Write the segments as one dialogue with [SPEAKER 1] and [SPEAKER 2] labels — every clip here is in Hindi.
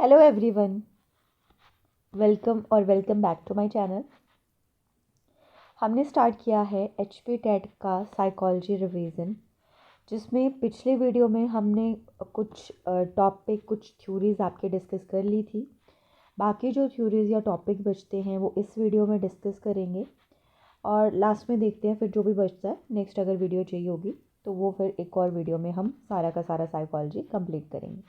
[SPEAKER 1] Hello everyone, welcome back to my channel. हमने स्टार्ट किया है HP टेट का साइकोलॉजी रिवीजन, जिसमें पिछले वीडियो में हमने कुछ टॉपिक कुछ थ्योरीज आपके डिस्कस कर ली थी। बाकी जो थ्योरीज या टॉपिक बचते हैं वो इस वीडियो में डिस्कस करेंगे और लास्ट में देखते हैं फिर जो भी बचता है। नेक्स्ट अगर वीडियो चाहिए होगी तो वो फिर एक और वीडियो में हम सारा का सारा साइकोलॉजी कंप्लीट करेंगे।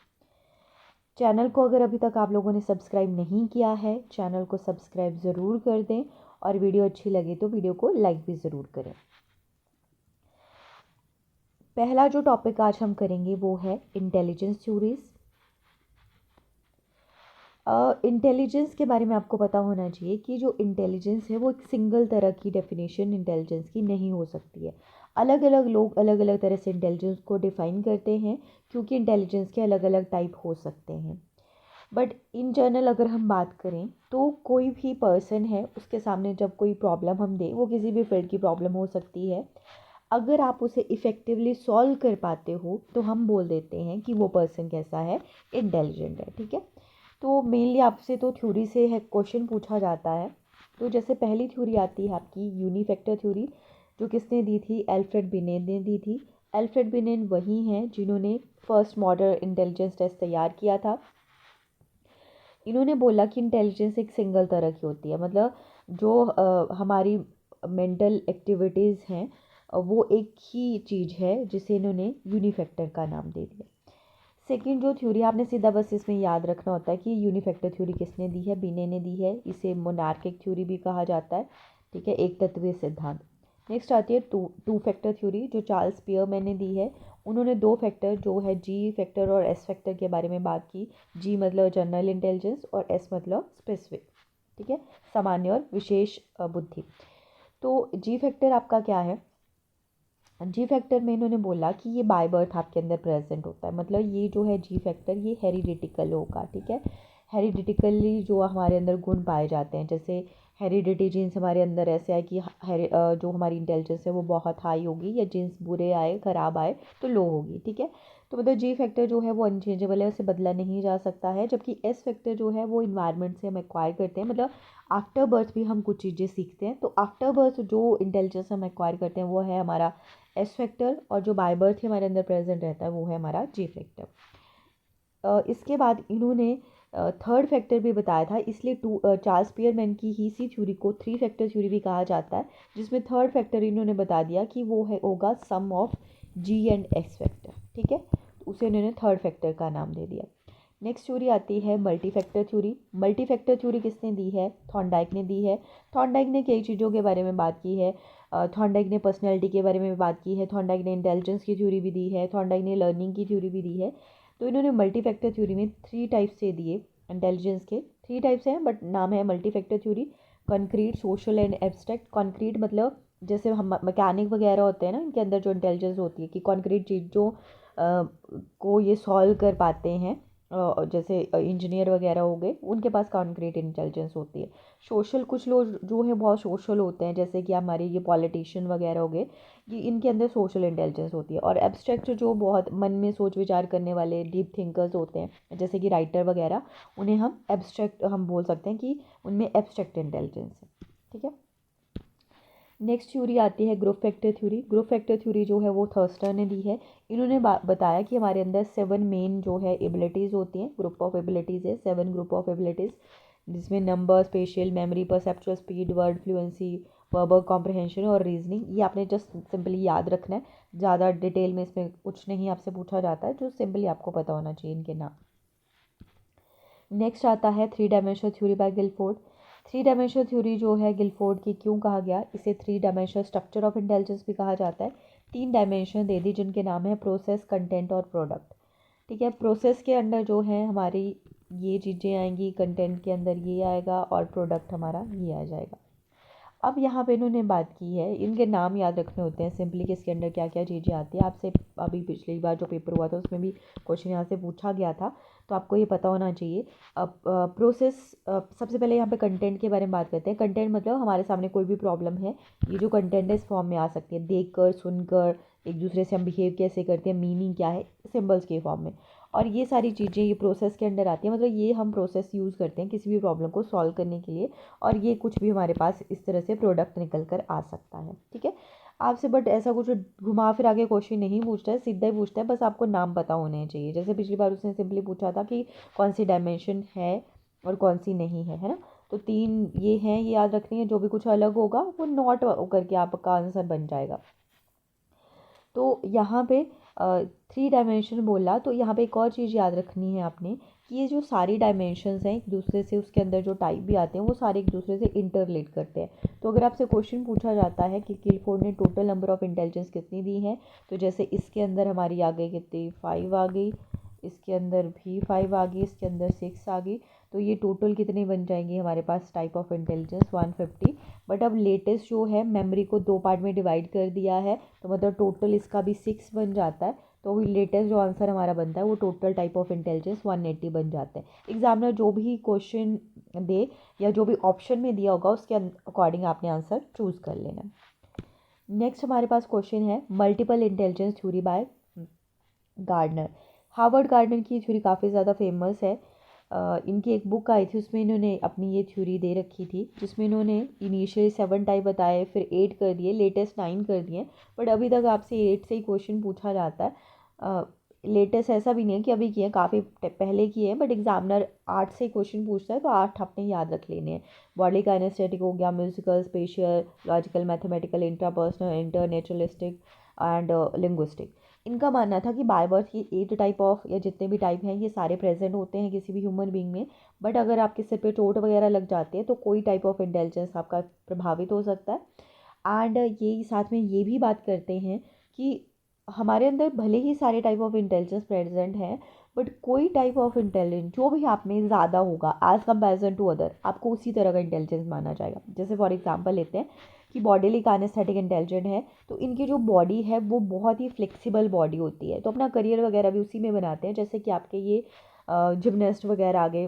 [SPEAKER 1] चैनल को अगर अभी तक आप लोगों ने सब्सक्राइब नहीं किया है, चैनल को सब्सक्राइब ज़रूर कर दें और वीडियो अच्छी लगे तो वीडियो को लाइक भी ज़रूर करें। पहला जो टॉपिक आज हम करेंगे वो है इंटेलिजेंस थ्योरीज। इंटेलिजेंस के बारे में आपको पता होना चाहिए कि जो इंटेलिजेंस है वो एक सिंगल तरह की डेफिनेशन इंटेलिजेंस की नहीं हो सकती है। अलग अलग लोग अलग अलग तरह से इंटेलिजेंस को डिफ़ाइन करते हैं, क्योंकि इंटेलिजेंस के अलग अलग टाइप हो सकते हैं। बट इन जनरल अगर हम बात करें तो कोई भी पर्सन है, उसके सामने जब कोई प्रॉब्लम हम दें, वो किसी भी फील्ड की प्रॉब्लम हो सकती है, अगर आप उसे इफ़ेक्टिवली सॉल्व कर पाते हो तो हम बोल देते हैं कि वो पर्सन कैसा है, इंटेलिजेंट है। ठीक है, तो मेनली आपसे तो थ्योरी से है क्वेश्चन पूछा जाता है। तो जैसे पहली थ्योरी आती है आपकी यूनिफैक्टर थ्योरी, जो किसने दी थी? एल्फ्रेड बिनेट ने दी थी। एल्फ्रेड बिनेट वही हैं जिन्होंने फर्स्ट मॉडर्न इंटेलिजेंस टेस्ट तैयार किया था। इन्होंने बोला कि इंटेलिजेंस एक सिंगल तरह की होती है, मतलब जो हमारी मेंटल एक्टिविटीज़ हैं वो एक ही चीज़ है, जिसे इन्होंने यूनिफैक्टर का नाम दे दिया। सेकंड जो थ्योरी आपने सीधा बस इसमें याद रखना होता है कि यूनिफैक्टर थ्योरी किसने दी है? बिने ने दी है। इसे मोनार्किक थ्योरी भी कहा जाता है। ठीक है, एक तत्वीय सिद्धांत। नेक्स्ट आती है टू फैक्टर थ्योरी, जो चार्ल्स पियरमैन ने दी है। उन्होंने दो फैक्टर जो है जी फैक्टर और एस फैक्टर के बारे में बात की। जी मतलब जनरल इंटेलिजेंस और एस मतलब स्पेसिफिक। ठीक है, सामान्य और विशेष बुद्धि। तो जी फैक्टर आपका क्या है? जी फैक्टर में इन्होंने बोला कि ये बाय बर्थ आपके अंदर प्रेजेंट होता है, मतलब ये जो है जी फैक्टर ये हेरिडिटिकल होगा। ठीक है, हेरिडिटिकली जो हमारे अंदर गुण पाए जाते हैं, जैसे हेरिडिटी जीन्स हमारे अंदर ऐसे आए कि जो हमारी इंटेलिजेंस है वो बहुत हाई होगी, या जीन्स बुरे आए ख़राब आए तो लो होगी। ठीक है, तो मतलब जी फैक्टर जो है वो अनचेंजेबल है, उसे बदला नहीं जा सकता है। जबकि एस फैक्टर जो है वो इन्वायरमेंट से हम एक्वायर करते हैं, मतलब आफ्टर बर्थ भी हम कुछ चीज़ें सीखते हैं। तो आफ्टर बर्थ जो इंटेलिजेंस हम एक्वायर करते हैं वो है हमारा एस फैक्टर, और जो बाय बर्थ ही हमारे अंदर प्रेजेंट रहता है वो है हमारा जी फैक्टर। इसके बाद इन्होंने थर्ड फैक्टर भी बताया था, इसलिए चार्ल्स पियरमैन की ही सी थ्योरी को थ्री फैक्टर थ्योरी भी कहा जाता है, जिसमें थर्ड फैक्टर इन्होंने बता दिया कि वो है होगा sum of G and X factor. ठीक है, तो उसे इन्होंने थर्ड फैक्टर का नाम दे दिया। नेक्स्ट थ्योरी आती है multi factor theory. Multi factor theory किसने दी है? थॉर्नडाइक ने दी है। थॉर्नडाइक ने कई चीज़ों के बारे में बात की है। थॉर्नडाइक ने पर्सनैलिटी के बारे में भी बात की है। थॉर्नडाइक ने इंटेलिजेंस की थ्योरी भी दी है। थॉर्नडाइक ने लर्निंग की थ्योरी भी दी है। तो इन्होंने मल्टी फैक्टर थ्योरी में थ्री टाइप्स से दिए इंटेलिजेंस के। थ्री टाइप्स हैं बट नाम है multi factor theory: concrete, social and abstract. Concrete मतलब जैसे हम मैकेनिक वगैरह होते हैं ना, इनके अंदर जो इंटेलिजेंस होती है कि कॉन्क्रीट चीज़ों को ये सॉल्व कर पाते हैं, जैसे इंजीनियर वगैरह हो गए, उनके पास कॉन्क्रीट इंटेलिजेंस होती है। सोशल, कुछ लोग जो है बहुत सोशल होते हैं, जैसे कि हमारे ये पॉलिटिशियन वगैरह हो गए, ये इनके अंदर सोशल इंटेलिजेंस होती है। और एब्स्ट्रैक्ट जो बहुत मन में सोच विचार करने वाले डीप थिंकर्स होते हैं, जैसे कि राइटर वगैरह, उन्हें हम एब्स्ट्रैक्ट हम बोल सकते हैं कि उनमें एब्स्ट्रैक्ट इंटेलिजेंस है। ठीक है, नेक्स्ट थ्योरी आती है group factor theory. Group factor theory जो है वो थर्स्टर ने दी है। इन्होंने बताया कि हमारे अंदर 7 मेन जो है एबिलिटीज़ होती हैं, ग्रुप ऑफ एबिलिटीज़ है, 7 ग्रुप ऑफ एबिलिटीज़, जिसमें number, special memory, perceptual speed, word fluency, verbal comprehension और रीजनिंग। ये आपने जस्ट सिंपली याद रखना है, ज़्यादा डिटेल में इसमें कुछ नहीं आपसे पूछा जाता है, जो सिंपली आपको पता होना चाहिए इनके नाम। नेक्स्ट आता है three dimensional theory by Guilford. Three dimensional theory जो है गिलफोर्ड की क्यों कहा गया, इसे three dimensional structure of intelligence भी कहा जाता है। 3 डायमेंशन दे दी जिनके नाम है प्रोसेस, कंटेंट और प्रोडक्ट। ठीक है, प्रोसेस के अंदर जो है हमारी ये चीज़ें आएंगी, कंटेंट के अंदर ये आएगा और प्रोडक्ट हमारा ये आ जाएगा। अब यहाँ पे इन्होंने बात की है, इनके नाम याद रखने होते हैं सिंपली कि इसके अंदर क्या क्या चीज़ें आती है। आपसे अभी पिछली बार जो पेपर हुआ था उसमें भी क्वेश्चन यहाँ से पूछा गया था, तो आपको ये पता होना चाहिए। अब प्रोसेस, सबसे पहले यहाँ पे कंटेंट के बारे में बात करते हैं। कंटेंट मतलब हमारे सामने कोई भी प्रॉब्लम है, ये जो कंटेंट है इस फॉर्म में आ सकती है, देख कर, सुनकर, एक दूसरे से हम बिहेव कैसे करते हैं, मीनिंग क्या है, सिम्बल्स के फॉर्म में। और ये सारी चीज़ें ये प्रोसेस के अंडर आती हैं, मतलब ये हम प्रोसेस यूज़ करते हैं किसी भी प्रॉब्लम को सॉल्व करने के लिए, और ये कुछ भी हमारे पास इस तरह से प्रोडक्ट निकल कर आ सकता है। ठीक है, आपसे बट ऐसा कुछ घुमा फिरा के क्वेश्चन नहीं पूछता है, सीधा ही पूछता है, बस आपको नाम पता होने चाहिए। जैसे पिछली बार उसने सिंपली पूछा था कि कौन सी डायमेंशन है और कौन सी नहीं है ना। तो 3 ये हैं, ये याद रखनी है, जो भी कुछ अलग होगा वो नोट करके आपका आंसर बन जाएगा। तो यहाँ पे 3 डायमेंशन बोला, तो यहाँ पे एक और चीज़ याद रखनी है आपने कि ये जो सारी डायमेंशंस हैं एक दूसरे से, उसके अंदर जो टाइप भी आते हैं वो सारे एक दूसरे से इंटरलेट करते हैं। तो अगर आपसे क्वेश्चन पूछा जाता है कि किलफोर्ड ने टोटल नंबर ऑफ़ इंटेलिजेंस कितनी दी है, तो जैसे इसके अंदर हमारी आ गई कितनी, 5 आ गई, इसके अंदर भी 5 आ गई, इसके अंदर 6 आ गई, तो ये टोटल कितने बन जाएंगे हमारे पास टाइप ऑफ इंटेलिजेंस, 150। बट अब लेटेस्ट जो है मेमोरी को 2 पार्ट में डिवाइड कर दिया है, तो मतलब टोटल इसका भी 6 बन जाता है। तो वही लेटेस्ट जो आंसर हमारा बनता है वो टोटल टाइप ऑफ इंटेलिजेंस 180 बन जाते हैं। एग्जामिनर जो भी क्वेश्चन दे या जो भी ऑप्शन में दिया होगा उसके अकॉर्डिंग आपने आंसर चूज़ कर लेना। नेक्स्ट हमारे पास क्वेश्चन है multiple intelligence theory by Gardner. Howard Gardner की थ्योरी काफ़ी ज़्यादा फेमस है। इनकी एक बुक आई थी, उसमें इन्होंने अपनी ये थ्योरी दे रखी थी, जिसमें इन्होंने इनिशियली 7 टाइप बताए, फिर 8 कर दिए, लेटेस्ट 9 कर दिए। बट अभी तक आपसे 8 से ही क्वेश्चन पूछा जाता है। लेटेस्ट ऐसा भी नहीं है कि अभी किए, काफ़ी पहले किए हैं, बट एग्जामिनर 8 से क्वेश्चन पूछता है, तो 8 आपने याद रख लेने हैं। बॉडी काइनेस्थेटिक हो गया, musical, spatial, logical, mathematical, intrapersonal, internaturalistic and linguistic. इनका मानना था कि बाय बर्थ ये 8 टाइप ऑफ या जितने भी टाइप हैं ये सारे प्रेजेंट होते हैं किसी भी ह्यूमन बीइंग में, बट अगर आपके सिर पे चोट वगैरह लग जाती है तो कोई टाइप ऑफ इंटेलिजेंस आपका प्रभावित हो सकता है। एंड ये साथ में ये भी बात करते हैं कि हमारे अंदर भले ही सारे टाइप ऑफ इंटेलिजेंस प्रेजेंट हैं, बट कोई टाइप ऑफ इंटेलिजेंस जो भी आप में ज़्यादा होगा एज़ कम्पेरिजन टू अदर, आपको उसी तरह का इंटेलिजेंस माना जाएगा। जैसे फॉर एग्जांपल लेते हैं कि बॉडीली काइनेस्थेटिक इंटेलिजेंट है, तो इनकी जो बॉडी है वो बहुत ही फ्लेक्सिबल बॉडी होती है, तो अपना करियर वगैरह भी उसी में बनाते हैं। जैसे कि आपके ये जिमनास्ट वगैरह आ गए,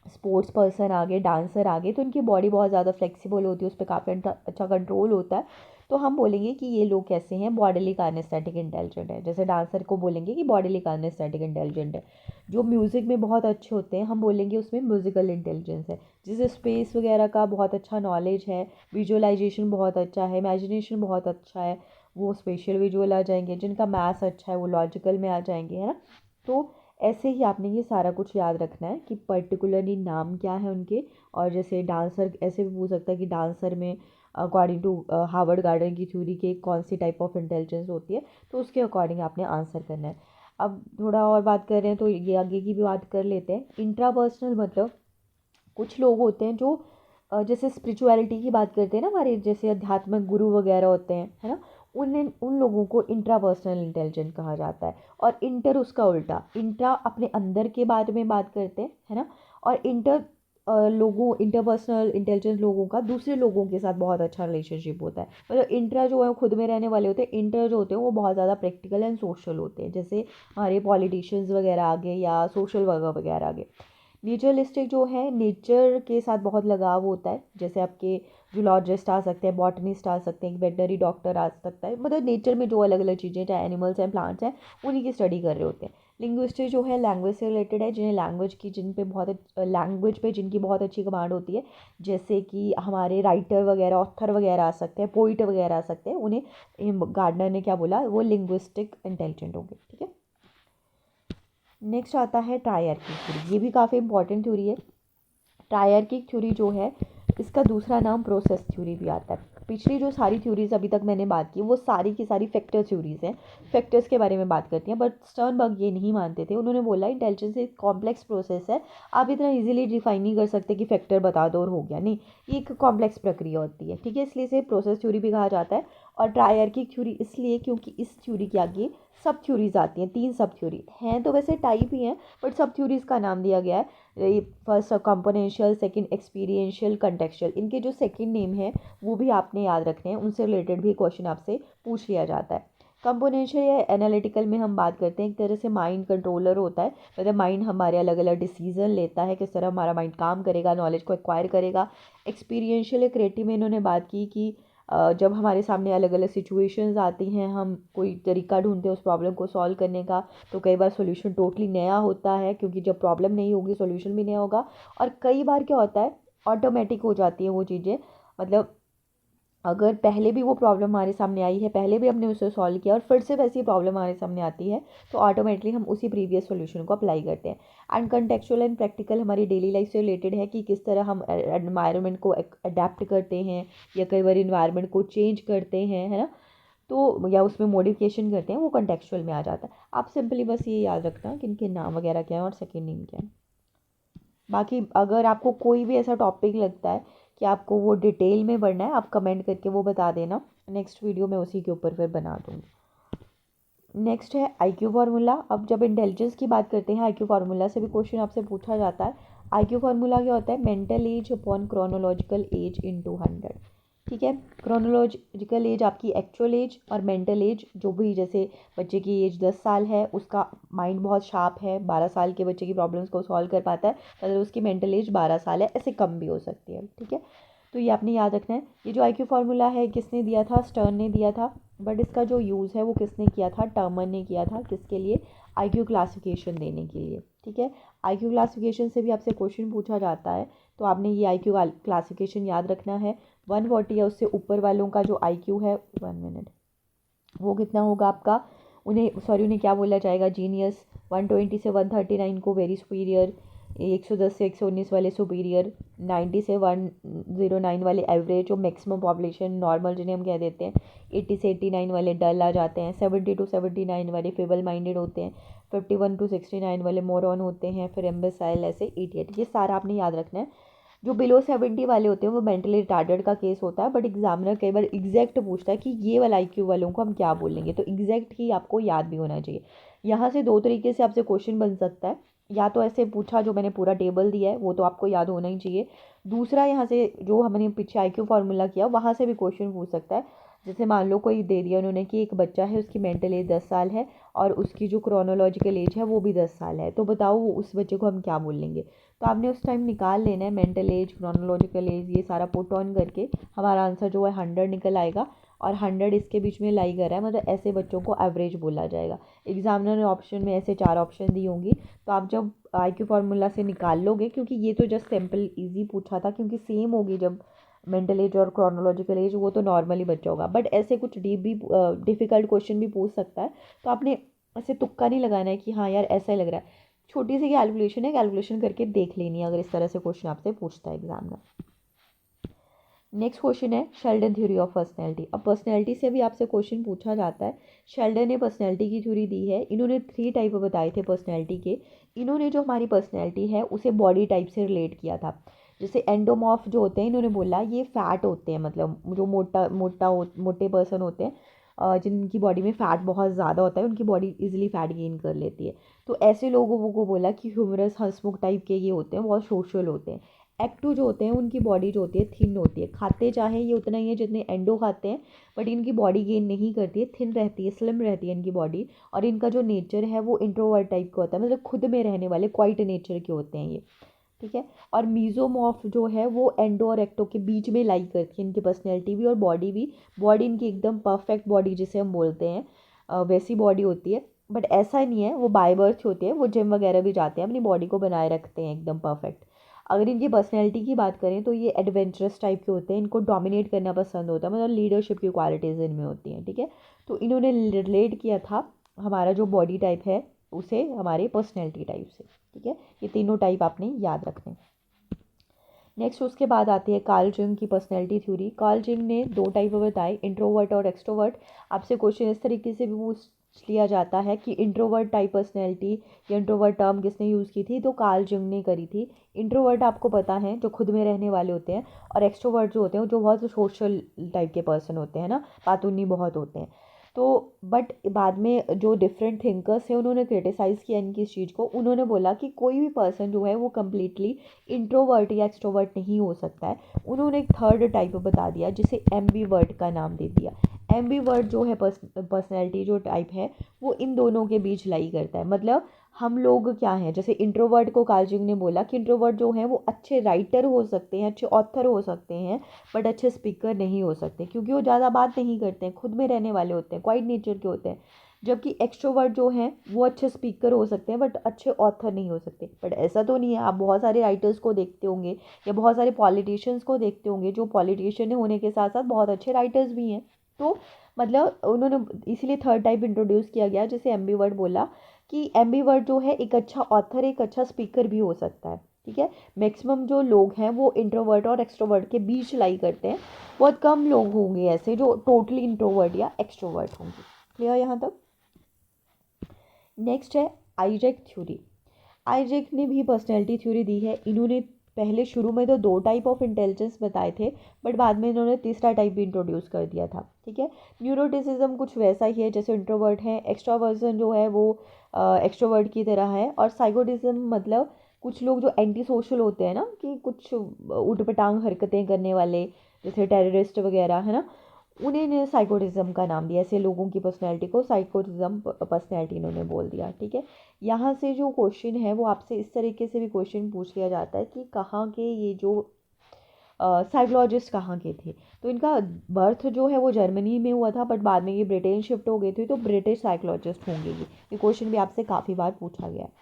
[SPEAKER 1] स्पोर्ट्स पर्सन आ गए, डांसर आ गए, तो इनकी बॉडी बहुत ज़्यादा फ्लेक्सिबल होती है, उस पर काफ़ी अच्छा कंट्रोल होता है। तो हम बोलेंगे कि ये लोग कैसे हैं, बॉडीली काइनेस्थेटिक इंटेलिजेंट है। जैसे डांसर को बोलेंगे कि बॉडीली काइनेस्थेटिक इंटेलिजेंट है। जो म्यूज़िक में बहुत अच्छे होते हैं हम बोलेंगे उसमें म्यूज़िकल इंटेलिजेंस है। जिसे स्पेस वगैरह का बहुत अच्छा नॉलेज है, विजुअलाइजेशन बहुत अच्छा है, इमेजिनेशन बहुत अच्छा है, वो स्पेशल विजुअल आ जाएंगे। जिनका मैथ्स अच्छा है वो लॉजिकल में आ जाएंगे, है ना। तो ऐसे ही आपने ये सारा कुछ याद रखना है कि पर्टिकुलरली नाम क्या है उनके। और जैसे डांसर ऐसे भी पूछ सकता है कि डांसर में अकॉर्डिंग टू हार्वर्ड गार्डनर की थ्योरी के कौन सी टाइप ऑफ इंटेलिजेंस होती है, तो उसके अकॉर्डिंग आपने आंसर करना है। अब थोड़ा और बात कर रहे हैं तो ये आगे की भी बात कर लेते हैं। इंट्रापर्सनल मतलब कुछ लोग होते हैं जो जैसे स्पिरिचुअलिटी की बात करते हैं ना, हमारे जैसे आध्यात्मिक गुरु वगैरह होते हैं, है ना, उन लोगों को इंट्रापर्सनल इंटेलिजेंट कहा जाता है। और इंटर उसका उल्टा, इंट्रा अपने अंदर के बारे में बात करते हैं, है ना, और इंटर इंटरपर्सनल इंटेलिजेंस लोगों का दूसरे लोगों के साथ बहुत अच्छा रिलेशनशिप होता है। मतलब इंट्रा जो है खुद में रहने वाले होते हैं, इंटर जो होते हैं वो बहुत ज़्यादा प्रैक्टिकल एंड सोशल होते हैं। जैसे हमारे पॉलिटिशियंस वगैरह आगे या सोशल वर्कर वगैरह आगे। नेचरलिस्टिक जो है नेचर के साथ बहुत लगाव होता है, जैसे आपके जूलॉजिस्ट आ सकते हैं, बॉटनिस्ट आ सकते हैं, वेटनरी डॉक्टर आ सकता है, मतलब नेचर में जो अलग अलग चीज़ें चाहे एनिमल्स हैं प्लांट्स हैं उन्हीं की स्टडी कर रहे होते हैं। लिंग्विस्टिक जो है लैंग्वेज से रिलेटेड है, जिन्हें लैंग्वेज पे जिनकी बहुत अच्छी कमांड होती है, जैसे कि हमारे राइटर वगैरह, ऑथर वगैरह आ सकते हैं, पोइट वगैरह आ सकते हैं, उन्हें गार्डनर ने क्या बोला, वो लिंग्विस्टिक इंटेलिजेंट होंगे। ठीक है, नेक्स्ट आता है ट्रायर्किक थ्योरी। ये भी काफ़ी इंपॉर्टेंट थ्योरी है। ट्रायर्किक थ्योरी जो है इसका दूसरा नाम प्रोसेस थ्योरी भी आता है। पिछली जो सारी थ्योरीज अभी तक मैंने बात की वो सारी की सारी फैक्टर थ्योरीज हैं, फैक्टर्स के बारे में बात करती हैं। बट स्टर्नबर्ग ये नहीं मानते थे, उन्होंने बोला इंटेलिजेंस एक कॉम्प्लेक्स प्रोसेस है, आप इतना इजीली डिफाइन नहीं कर सकते कि फैक्टर बता दो और हो गया, नहीं, ये एक कॉम्प्लेक्स प्रक्रिया होती है। ठीक है, इसलिए इसे प्रोसेस थ्योरी भी कहा जाता है। और ट्रायर्किक थ्योरी इसलिए क्योंकि इस थ्योरी के आगे सब थ्योरीज आती हैं, 3 सब थ्योरी हैं, तो वैसे टाइप ही हैं बट सब थ्योरीज का नाम दिया गया है। First componential, second experiential, contextual. इनके जो सेकंड नेम है वो भी आपने याद रखने हैं, उनसे रिलेटेड भी क्वेश्चन आपसे पूछ लिया जाता है। कंपोनेंशियल या एनालिटिकल में हम बात करते हैं, एक तरह से माइंड कंट्रोलर होता है, मतलब माइंड हमारे अलग अलग डिसीजन लेता है, किस तरह हमारा माइंड काम करेगा, नॉलेज को एक्वायर करेगा। एक्सपीरियंशियल या क्रिएटिव में इन्होंने बात की कि जब हमारे सामने अलग अलग सिचुएशंस आती हैं, हम कोई तरीका ढूंढते हैं उस प्रॉब्लम को सॉल्व करने का, तो कई बार सॉल्यूशन टोटली नया होता है, क्योंकि जब प्रॉब्लम नहीं होगी सॉल्यूशन भी नया होगा। और कई बार क्या होता है, ऑटोमेटिक हो जाती है वो चीज़ें, मतलब अगर पहले भी वो प्रॉब्लम हमारे सामने आई है, पहले भी हमने उसे सॉल्व किया और फिर से वैसी प्रॉब्लम हमारे सामने आती है, तो ऑटोमेटिकली हम उसी प्रीवियस सॉल्यूशन को अप्लाई करते हैं। एंड कंटेक्चुअल एंड प्रैक्टिकल हमारी डेली लाइफ से रिलेटेड है कि किस तरह हम एनवायरनमेंट को अडेप्ट करते हैं, या कई बार इन्वायरनमेंट को चेंज करते हैं, है ना, तो या उसमें मॉडिफिकेशन करते हैं, वो कंटेक्चुअल में आ जाता है। आप सिंपली बस ये याद रखना कि इनके नाम वगैरह क्या है और सेकेंड नेम क्या है। बाकी अगर आपको कोई भी ऐसा टॉपिक लगता है कि आपको वो डिटेल में पढ़ना है, आप कमेंट करके वो बता देना, नेक्स्ट वीडियो में उसी के ऊपर फिर बना दूँगी। नेक्स्ट है आईक्यू फार्मूला। अब जब इंटेलिजेंस की बात करते हैं, आईक्यू फार्मूला से भी क्वेश्चन आपसे पूछा जाता है। आईक्यू फार्मूला क्या होता है, mental as upon chronological age into 100। ठीक है, क्रोनोलॉजिकल एज आपकी एक्चुअल एज, और मेंटल एज जो भी, जैसे बच्चे की एज 10 साल है, उसका माइंड बहुत शार्प है, 12 साल के बच्चे की प्रॉब्लम्स को सॉल्व कर पाता है, मतलब उसकी मेंटल एज 12 साल है, ऐसे कम भी हो सकती है। ठीक है, तो ये आपने याद रखना है। ये जो आईक्यू फार्मूला है किसने दिया था, स्टर्न ने दिया था, बट इसका जो यूज़ है वो किसने किया था, टर्मन ने किया था। किसके लिए, आईक्यू क्लासिफिकेशन देने के लिए। ठीक है, आईक्यू क्लासिफिकेशन से भी आपसे क्वेश्चन पूछा जाता है, तो आपने ये आईक्यू क्लासिफिकेशन याद रखना है। 140 या उससे ऊपर वालों का जो आईक्यू है, 1 मिनट, वो कितना होगा आपका, उन्हें क्या बोला जाएगा, जीनियस। 120 से 139 को वेरी सुपीरियर, 110 से 119 वाले सुपीरियर, 90 से 109 वाले एवरेज जो मैक्सिमम पॉपुलेशन नॉर्मल जिन्हें हम कह देते हैं, 80 से 89 वाले डल आ जाते हैं, 70 टू 79 वाले फेबल माइंडेड होते हैं, 51 टू 69 वाले मोरॉन होते हैं, फिर एम्बेसाइल, ऐसे 88। ये सारा आपने याद रखना है। जो बिलो 70 वाले होते हैं वो मेंटली रिटार्डेड का केस होता है, बट एग्जामिनर कई बार एग्जैक्ट पूछता है कि ये वाला आईक्यू वालों को हम क्या बोलेंगे, तो एग्जैक्ट ही आपको याद भी होना चाहिए। यहाँ से दो तरीके से आपसे क्वेश्चन बन सकता है, या तो ऐसे पूछा जो मैंने पूरा टेबल दिया है वो तो आपको याद होना ही चाहिए, दूसरा यहाँ से जो हमने पीछे आईक्यू फार्मूला किया वहाँ से भी क्वेश्चन पूछ सकता है। जैसे मान लो कोई दे दिया उन्होंने कि एक बच्चा है, उसकी मेंटल एज 10 साल है और उसकी जो क्रोनोलॉजिकल एज है वो भी 10 साल है, तो बताओ उस बच्चे को हम क्या बोलेंगे। तो आपने उस टाइम निकाल लेना है मेंटल एज, क्रोनोलॉजिकल एज, ये सारा पुट ऑन करके हमारा आंसर जो है 100 निकल आएगा, और 100 इसके बीच में लाई कर रहा है, मतलब ऐसे बच्चों को एवरेज बोला जाएगा। एग्जामिनर ने ऑप्शन में ऐसे 4 ऑप्शन दी होंगी, तो आप जब आईक्यू फार्मूला से निकाल लोगे, क्योंकि ये तो जस्ट सिंपल इजी पूछा था, क्योंकि सेम होगी जब मेंटल एज और क्रोनोलॉजिकल एज, वो तो नॉर्मली बच्चा होगा, बट ऐसे कुछ डीप भी डिफ़िकल्ट क्वेश्चन भी पूछ सकता है, तो आपने ऐसे तुक्का नहीं लगाना है कि हाँ यार ऐसा ही लग रहा है। छोटी सी कैलकुलेशन है, कैलकुलेशन करके देख लेनी है अगर इस तरह से क्वेश्चन आपसे पूछता है एग्जामिनर। नेक्स्ट क्वेश्चन है शेल्डन थ्योरी ऑफ पर्सनैलिटी। अब पर्सनैलिटी से भी आपसे क्वेश्चन पूछा जाता है। शेल्डन ने पर्सनैलिटी की थ्योरी दी है, इन्होंने 3 टाइप बताए थे पर्सनैलिटी के। इन्होंने जो हमारी पर्सनैलिटी है उसे बॉडी टाइप से रिलेट किया था। जैसे एंडोमॉर्फ जो होते हैं, इन्होंने बोला ये फैट होते हैं, मतलब जो मोटे पर्सन होते हैं, जिनकी बॉडी में फ़ैट बहुत ज़्यादा होता है, उनकी बॉडी इजीली फ़ैट गेन कर लेती है। तो ऐसे लोगों को बोला कि ह्यूमरस हंसमुख टाइप के ये होते हैं, बहुत सोशल होते हैं। एक्टू जो होते हैं उनकी बॉडी जो होती है थिन होती है, खाते चाहे ये उतना ही है जितने एंडो खाते हैं, बट इनकी बॉडी गेन नहीं करती है, थिन रहती है, स्लिम रहती है इनकी बॉडी। और इनका जो नेचर है वो इंट्रोवर्ट टाइप का होता है, मतलब खुद में रहने वाले क्वाइट नेचर के होते हैं ये। ठीक है, और मीज़ोमॉर्फ जो है वो एंडो और एक्टो के बीच में लाई करती है, इनकी पर्सनैलिटी भी और बॉडी भी। बॉडी इनकी एकदम परफेक्ट बॉडी जिसे हम बोलते हैं, वैसी बॉडी होती है, बट ऐसा नहीं है वो बाय बर्थ होते हैं, वो जिम वगैरह भी जाते हैं, अपनी बॉडी को बनाए रखते हैं एकदम परफेक्ट। अगर इनकी पर्सनैलिटी की बात करें तो ये एडवेंचरस टाइप के होते हैं, इनको डोमिनेट करना पसंद होता है, मतलब लीडरशिप की क्वालिटीज़ इनमें होती हैं। ठीक है, तो इन्होंने रिलेट किया था हमारा जो बॉडी टाइप है उसे हमारे पर्सनैलिटी टाइप से। ठीक है, ये तीनों टाइप आपने याद रखने। नेक्स्ट उसके बाद आती है कार्ल जंग की पर्सनैलिटी थ्योरी। कार्ल जंग ने 2 टाइप बताए, इंट्रोवर्ट और एक्सट्रोवर्ट। आपसे क्वेश्चन इस तरीके से भी पूछ लिया जाता है कि इंट्रोवर्ट टाइप पर्सनैलिटी या इंट्रोवर्ट टर्म किसने यूज़ की थी, तो कार्ल जंग ने करी थी। इंट्रोवर्ट आपको पता है जो खुद में रहने वाले होते हैं, और एक्सट्रोवर्ट जो होते हैं जो बहुत सोशल टाइप के पर्सन होते हैं ना, बातूनी बहुत होते हैं। तो बट बाद में जो डिफरेंट थिंकर्स हैं उन्होंने क्रिटिसाइज़ किया इनकी इस चीज़ को। उन्होंने बोला कि कोई भी पर्सन जो है वो कम्प्लीटली इंट्रोवर्ट या एक्सट्रोवर्ट नहीं हो सकता है। उन्होंने एक थर्ड टाइप बता दिया जिसे एम्बीवर्ट का नाम दे दिया। एम्बीवर्ट जो है पर्सनैलिटी जो टाइप है वो इन दोनों के बीच लाई करता है, मतलब हम लोग क्या हैं, जैसे इंट्रोवर्ट को कार्ल जंग ने बोला कि इंट्रोवर्ट जो हैं वो अच्छे राइटर हो सकते हैं, अच्छे ऑथर हो सकते हैं, बट अच्छे स्पीकर नहीं हो सकते, क्योंकि वो ज़्यादा बात नहीं करते हैं, खुद में रहने वाले होते हैं, क्वाइट नेचर के होते हैं। जबकि एक्सट्रोवर्ट जो हैं वो अच्छे स्पीकर हो सकते हैं बट अच्छे ऑथर नहीं हो सकते। बट ऐसा तो नहीं है, आप बहुत सारे राइटर्स को देखते होंगे या बहुत सारे पॉलिटिशियंस को देखते होंगे जो पॉलिटिशियन होने के साथ साथ बहुत अच्छे राइटर्स भी हैं। तो मतलब उन्होंने इसीलिए थर्ड टाइप इंट्रोड्यूस किया गया, जैसे एम्बीवर्ट बोला कि एम्बीवर्ट जो है एक अच्छा ऑथर एक अच्छा स्पीकर भी हो सकता है। ठीक है, मैक्सिमम जो लोग हैं वो इंट्रोवर्ट और एक्सट्रोवर्ट के बीच लाई करते हैं, बहुत कम लोग होंगे ऐसे जो टोटली इंट्रोवर्ट या एक्सट्रोवर्ट होंगे। क्लियर यहाँ तक? नेक्स्ट है आइजैक थ्योरी। आइजैक ने भी पर्सनैलिटी थ्योरी दी है। इन्होंने पहले शुरू में तो 2 टाइप ऑफ इंटेलिजेंस बताए थे, बट बाद में इन्होंने तीसरा टाइप भी इंट्रोड्यूस कर दिया था। ठीक है, न्यूरोटिसिज्म कुछ वैसा ही है जैसे इंट्रोवर्ट है, एक्स्ट्रावर्जन जो है वो एक्स्ट्रोवर्ट की तरह है, और साइकोटिज्म मतलब कुछ लोग जो एंटी सोशल होते हैं ना, कि कुछ उटपटांग हरकतें करने वाले, जैसे टेररिस्ट वगैरह है ना, उन्हीं ने साइकोटिज्म का नाम दिया। ऐसे लोगों की पर्सनैलिटी को साइकोटिज्म पर्सनैलिटी इन्होंने बोल दिया। ठीक है, यहाँ से जो क्वेश्चन है वो आपसे इस तरीके से भी क्वेश्चन पूछ लिया जाता है कि कहाँ के ये जो साइकोलॉजिस्ट कहाँ के थे। तो इनका बर्थ जो है वो जर्मनी में हुआ था, बट बाद में ये ब्रिटेन शिफ्ट हो गए थे, तो ब्रिटिश साइकोलॉजिस्ट होंगे ये क्वेश्चन भी आपसे काफ़ी बार पूछा गया है।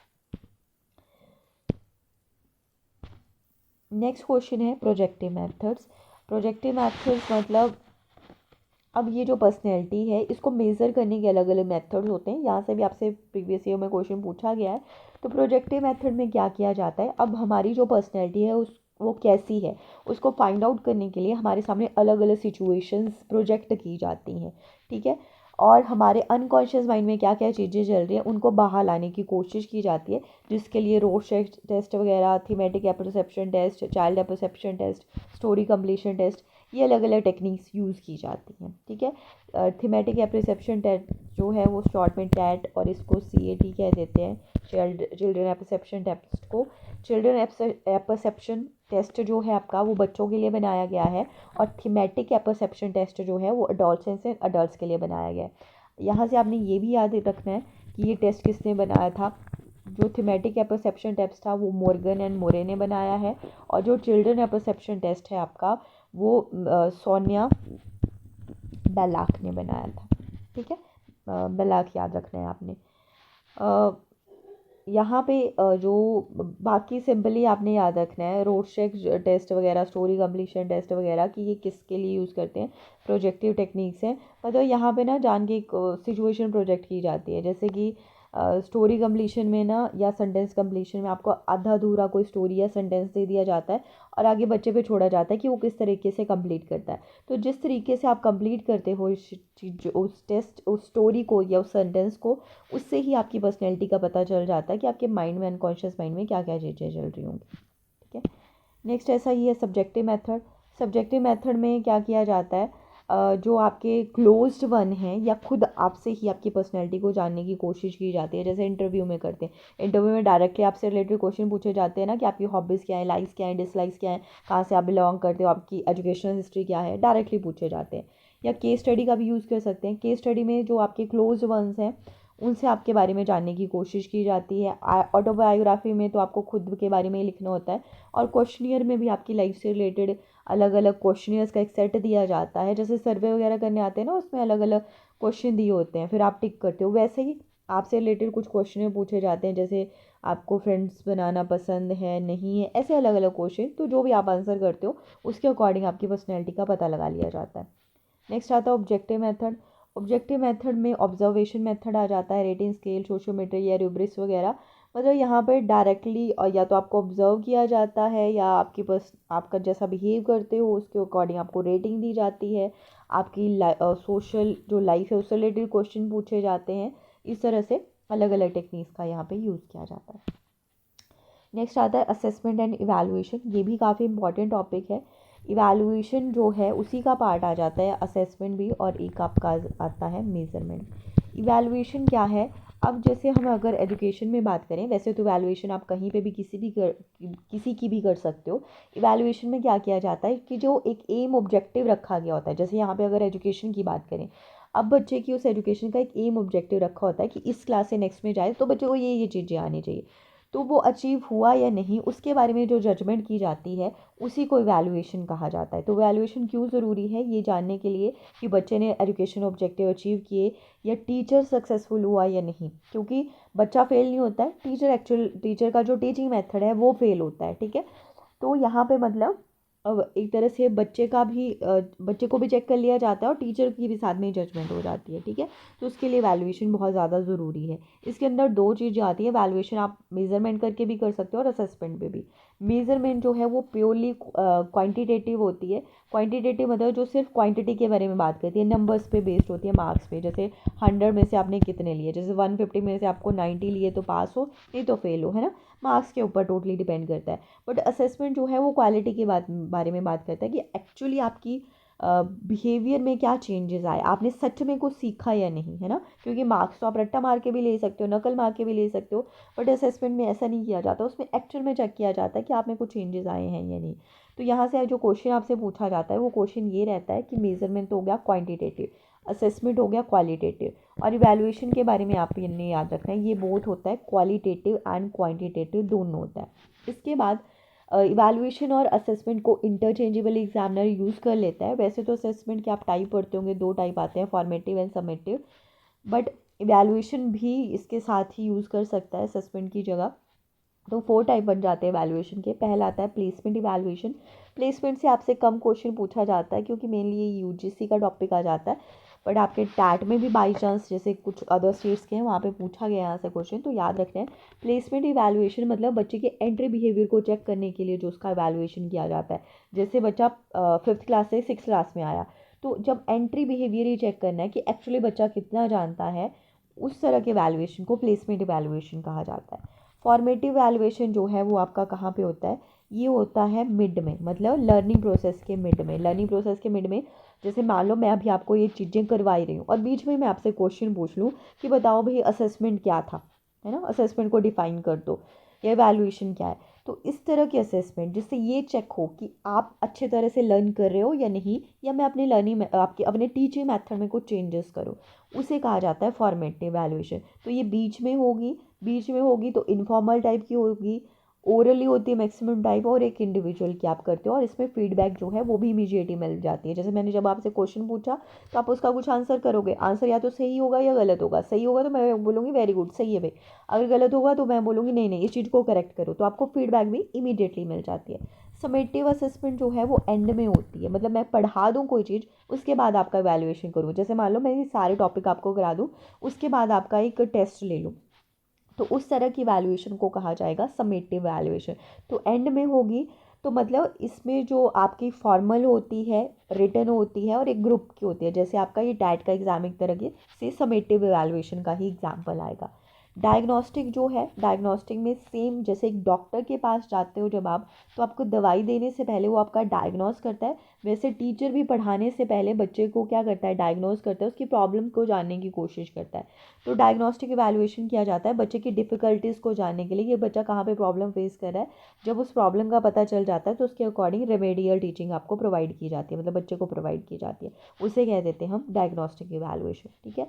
[SPEAKER 1] नेक्स्ट क्वेश्चन है प्रोजेक्टिव मेथड्स। प्रोजेक्टिव मेथड्स मतलब अब ये जो पर्सनैलिटी है इसको मेज़र करने के अलग अलग मेथड्स होते हैं, यहाँ से भी आपसे प्रीवियस ईयर में क्वेश्चन पूछा गया है। तो प्रोजेक्टिव मेथड में क्या किया जाता है, अब हमारी जो पर्सनैलिटी है उस वो कैसी है उसको फाइंड आउट करने के लिए हमारे सामने अलग अलग सिचुएशंस प्रोजेक्ट की जाती हैं। ठीक है, और हमारे अनकॉन्शियस माइंड में क्या क्या चीज़ें चल रही हैं उनको बाहर लाने की कोशिश की जाती है, जिसके लिए रोशेक टेस्ट वगैरह, thematic apperception test, child apperception test, story completion test, ये अलग अलग टेक्निक्स यूज़ की जाती हैं। ठीक है, थीमेटिक एप्रोसेप्शन टेस्ट जो है वो शॉर्ट में टैट और इसको CAT कह देते हैं, चिल्ड्रन एप्रोसेप्शन टेस्ट को। चिल्ड्रन एप्रोसेप्शन टेस्ट जो है आपका वो बच्चों के लिए बनाया गया है, और थीमेटिक एप्रोसेप्शन टेस्ट जो है वो अडल्ट्स एंड अडल्ट्स के लिए बनाया गया है। यहाँ से आपने ये भी याद रखना है कि ये टेस्ट किसने बनाया था। जो थीमेटिक एप्रोसेप्शन टेस्ट था वो मॉर्गन एंड मोरे ने बनाया है, और जो चिल्ड्रन एप्रोसेप्शन टेस्ट है आपका वो सोनिया बेलाक ने बनाया था। ठीक है, बेलाक याद रखना है आपने। यहाँ पे जो बाकी सिंपली आपने याद रखना है रोशेक टेस्ट वगैरह, स्टोरी कंप्लीशन टेस्ट वगैरह कि ये किसके लिए यूज़ करते हैं, प्रोजेक्टिव टेक्निक्स हैं। मतलब यहाँ पे ना जान के एक सिचुएशन प्रोजेक्ट की जाती है, जैसे कि स्टोरी कंप्लीशन में ना या सेंटेंस कंप्लीशन में आपको आधा अधूरा कोई स्टोरी या सेंटेंस दे दिया जाता है और आगे बच्चे पे छोड़ा जाता है कि वो किस तरीके से कंप्लीट करता है। तो जिस तरीके से आप कंप्लीट करते हो इस चीज उस टेस्ट उस स्टोरी को या उस सेंटेंस को, उससे ही आपकी पर्सनैलिटी का पता चल जाता है कि आपके माइंड में, अनकॉन्शियस माइंड में क्या क्या चीज़ें चल रही होंगी। ठीक है, नेक्स्ट ऐसा ही है सब्जेक्टिव मेथड। सब्जेक्टिव मेथड में क्या किया जाता है, जो आपके क्लोज्ड वन हैं या खुद आपसे ही आपकी पर्सनैलिटी को जानने की कोशिश की जाती है, जैसे इंटरव्यू में करते हैं। इंटरव्यू में डायरेक्टली आपसे रिलेटेड क्वेश्चन पूछे जाते हैं ना, कि आपकी हॉबीज़ क्या है, लाइक्स क्या है, डिसलाइक्स क्या है, कहाँ से आप बिलोंग करते हो, आपकी एजुकेशनल हिस्ट्री क्या है, डायरेक्टली पूछे जाते हैं। या केस स्टडी का भी यूज़ कर सकते हैं। केस स्टडी में जो आपके क्लोज वंस हैं उनसे आपके बारे में जानने की कोशिश की जाती है। ऑटोबायोग्राफी में तो आपको खुद के बारे में ही लिखना होता है, और क्वेश्चनियर में भी आपकी लाइफ से रिलेटेड अलग अलग क्वेश्चनियर्स का एक सेट दिया जाता है। जैसे सर्वे वगैरह करने आते हैं ना, उसमें अलग अलग क्वेश्चन दिए होते हैं, फिर आप टिक करते हो, वैसे ही आपसे रिलेटेड कुछ क्वेश्चन पूछे जाते हैं, जैसे आपको फ्रेंड्स बनाना पसंद है नहीं है, ऐसे अलग अलग क्वेश्चन। तो जो भी आप आंसर करते हो उसके अकॉर्डिंग आपकी पर्सनैलिटी का पता लगा लिया जाता है। नेक्स्ट आता है ऑब्जेक्टिव मेथड। ऑब्जेक्टिव मेथड में ऑब्जर्वेशन मेथड आ जाता है, रेटिंग स्केल, सोशियोमेट्री या रूब्रिक्स वगैरह। मतलब यहाँ पर डायरेक्टली या तो आपको ऑब्जर्व किया जाता है या आपकी आपका जैसा बिहेव करते हो उसके अकॉर्डिंग आपको रेटिंग दी जाती है। आपकी सोशल जो लाइफ है उससे रिलेटेड क्वेश्चन पूछे जाते हैं। इस तरह से अलग अलग टेक्निक्स का यहाँ पे यूज़ किया जाता है। नेक्स्ट आता है असेसमेंट एंड इवैल्यूएशन। ये भी काफ़ी इंपॉर्टेंट टॉपिक है। इवैल्यूएशन जो है उसी का पार्ट आ जाता है, असेसमेंट भी, और एक आपका आता है मेजरमेंट। इवैल्यूएशन क्या है, अब जैसे हम अगर एजुकेशन में बात करें, वैसे तो इवैल्यूएशन आप कहीं पे भी किसी की भी कर सकते हो। इवैल्यूएशन में क्या किया जाता है कि जो एक एम ऑब्जेक्टिव रखा गया होता है, जैसे यहाँ पे अगर एजुकेशन की बात करें, अब बच्चे की उस एजुकेशन का एक एम ऑब्जेक्टिव रखा होता है कि इस क्लास से नेक्स्ट में जाए तो बच्चे को ये चीज़ें आनी चाहिए, तो वो अचीव हुआ या नहीं उसके बारे में जो जजमेंट की जाती है उसी को इवैल्यूएशन कहा जाता है। तो इवैल्यूएशन क्यों ज़रूरी है, ये जानने के लिए कि बच्चे ने एजुकेशन ऑब्जेक्टिव अचीव किए या टीचर सक्सेसफुल हुआ या नहीं, क्योंकि बच्चा फेल नहीं होता है, टीचर का जो टीचिंग मेथड है वो फेल होता है। ठीक है, तो यहाँ पे मतलब अब एक तरह से बच्चे को भी चेक कर लिया जाता है और टीचर की भी साथ में जजमेंट हो जाती है। ठीक है, तो उसके लिए वैल्यूएशन बहुत ज़्यादा ज़रूरी है। इसके अंदर दो चीज़ें आती है, वैल्यूएशन आप मेज़रमेंट करके भी कर सकते हो और असेसमेंट पे भी। मेज़रमेंट जो है वो प्योरली क्वांटिटेटिव होती है। क्वांटिटेटिव मतलब जो सिर्फ क्वांटिटी के बारे में बात करती है, नंबर्स पे बेस्ड होती है, मार्क्स पे। जैसे 100 में से आपने कितने लिए, जैसे 150 में से आपको 90 लिए तो पास हो, नहीं तो फेल हो, है ना। मार्क्स के ऊपर टोटली डिपेंड करता है। बट असेसमेंट जो है वो क्वालिटी के बारे में बात करता है कि एक्चुअली आपकी बिहेवियर में क्या चेंजेस आए, आपने सच में कुछ सीखा या नहीं, है ना। क्योंकि मार्क्स तो आप रट्टा मार के भी ले सकते हो, नकल मार के भी ले सकते हो, बट असेसमेंट में ऐसा नहीं किया जाता, उसमें एक्चुअल में चेक किया जाता है कि आप में कुछ चेंजेस आए हैं या नहीं। तो यहाँ से जो क्वेश्चन आपसे पूछा जाता है वो क्वेश्चन ये रहता है कि मेजरमेंट तो हो गया क्वान्टिटेटिव, असेसमेंट हो गया क्वालिटेटिव, और इवैल्यूएशन के बारे में आप इन्हें याद रखना है, ये बोथ होता है क्वालिटेटिव एंड क्वांटिटेटिव दोनों होता है। इसके बाद इवैल्यूएशन और असेसमेंट को इंटरचेंजेबली एग्जामिनर यूज़ कर लेता है। वैसे तो असेसमेंट के आप टाइप पढ़ते होंगे, दो टाइप आते हैं, formative and summative, but evaluation भी इसके साथ ही यूज़ कर सकता है असेसमेंट की जगह। तो 4 टाइप बन जाते हैं वैल्यूएशन के। पहला आता है प्लेसमेंट इवैल्यूएशन। प्लेसमेंट से आपसे कम क्वेश्चन पूछा जाता है क्योंकि मेनली ये यूजीसी का टॉपिक आ जाता है, बट आपके टैट में भी बाई चांस जैसे कुछ अदर स्टेट्स के हैं वहाँ पे पूछा गया यहाँ से क्वेश्चन, तो याद रखना है। प्लेसमेंट इवैल्यूएशन मतलब बच्चे के एंट्री बिहेवियर को चेक करने के लिए जो उसका इवैल्यूएशन किया जाता है। जैसे बच्चा 5th क्लास से 6th क्लास में आया, तो जब एंट्री बिहेवियर ही चेक करना है कि एक्चुअली बच्चा कितना जानता है, उस तरह के वैल्यूएशन को प्लेसमेंट इवैल्यूएशन कहा जाता है। फॉर्मेटिव वैल्यूएशन जो है वो आपका कहाँ पे होता है, ये होता है मिड में, मतलब लर्निंग प्रोसेस के मिड में। लर्निंग प्रोसेस के मिड में जैसे मान लो मैं अभी आपको ये चीज़ें करवाई रही हूँ और बीच में मैं आपसे क्वेश्चन पूछ लूँ कि बताओ भाई असेसमेंट क्या था, है ना, असेसमेंट को डिफाइन कर दो, या वैल्यूएशन क्या है। तो इस तरह की असेसमेंट जिससे ये चेक हो कि आप अच्छे तरह से लर्न कर रहे हो या नहीं, या मैं अपने आपके अपने टीचिंग मेथड में कुछ चेंजेस करूँ, उसे कहा जाता है फॉर्मेटिव वैल्यूएशन। तो ये बीच में होगी तो इनफॉर्मल टाइप की होगी, ओरली होती है मैक्सिमम टाइप, और एक इंडिविजुअल की आप करते हो, और इसमें फीडबैक जो है वो भी इमीडिएटली मिल जाती है। जैसे मैंने जब आपसे क्वेश्चन पूछा तो आप उसका कुछ आंसर करोगे, आंसर या तो सही होगा या गलत होगा। सही होगा तो मैं बोलूँगी वेरी गुड, सही है भाई। अगर गलत होगा तो मैं बोलूँगी नहीं नहीं, इस चीज़ को करेक्ट करो, तो आपको फीडबैक भी इमीडिएटली मिल जाती है। समेटिव असेसमेंट जो है वो एंड में होती है, मतलब मैं पढ़ा दूँ कोई चीज़, उसके बाद आपका वैल्यूएशन करूँ। जैसे मान लो मैं ये सारे टॉपिक आपको करा दूँ, उसके बाद आपका एक टेस्ट ले लूँ, तो उस तरह की वैल्यूएशन को कहा जाएगा समेटिव वैल्यूएशन। तो एंड में होगी, तो मतलब इसमें जो आपकी फॉर्मल होती है, रिटन होती है, और एक ग्रुप की होती है। जैसे आपका ये टैट का एग्जाम एक तरह के से समेटिव वैल्यूएशन का ही एग्जाम्पल आएगा। डायग्नोस्टिक जो है, डायग्नोस्टिक में सेम जैसे एक डॉक्टर के पास जाते हो जब आप, तो आपको दवाई देने से पहले वो आपका डायग्नोस करता है, वैसे टीचर भी पढ़ाने से पहले बच्चे को क्या करता है, डायग्नोस करता है, उसकी प्रॉब्लम को जानने की कोशिश करता है। तो डायग्नोस्टिक इवैल्यूएशन किया जाता है बच्चे की डिफ़िकल्टीज़ को जानने के लिए, ये बच्चा कहाँ पे प्रॉब्लम फेस कर रहा है। जब उस प्रॉब्लम का पता चल जाता है तो उसके अकॉर्डिंग रेमेडियल टीचिंग आपको प्रोवाइड की जाती है, मतलब बच्चे को प्रोवाइड की जाती है, उसे कह देते हैं हम डायग्नोस्टिक इवैल्यूएशन। ठीक है,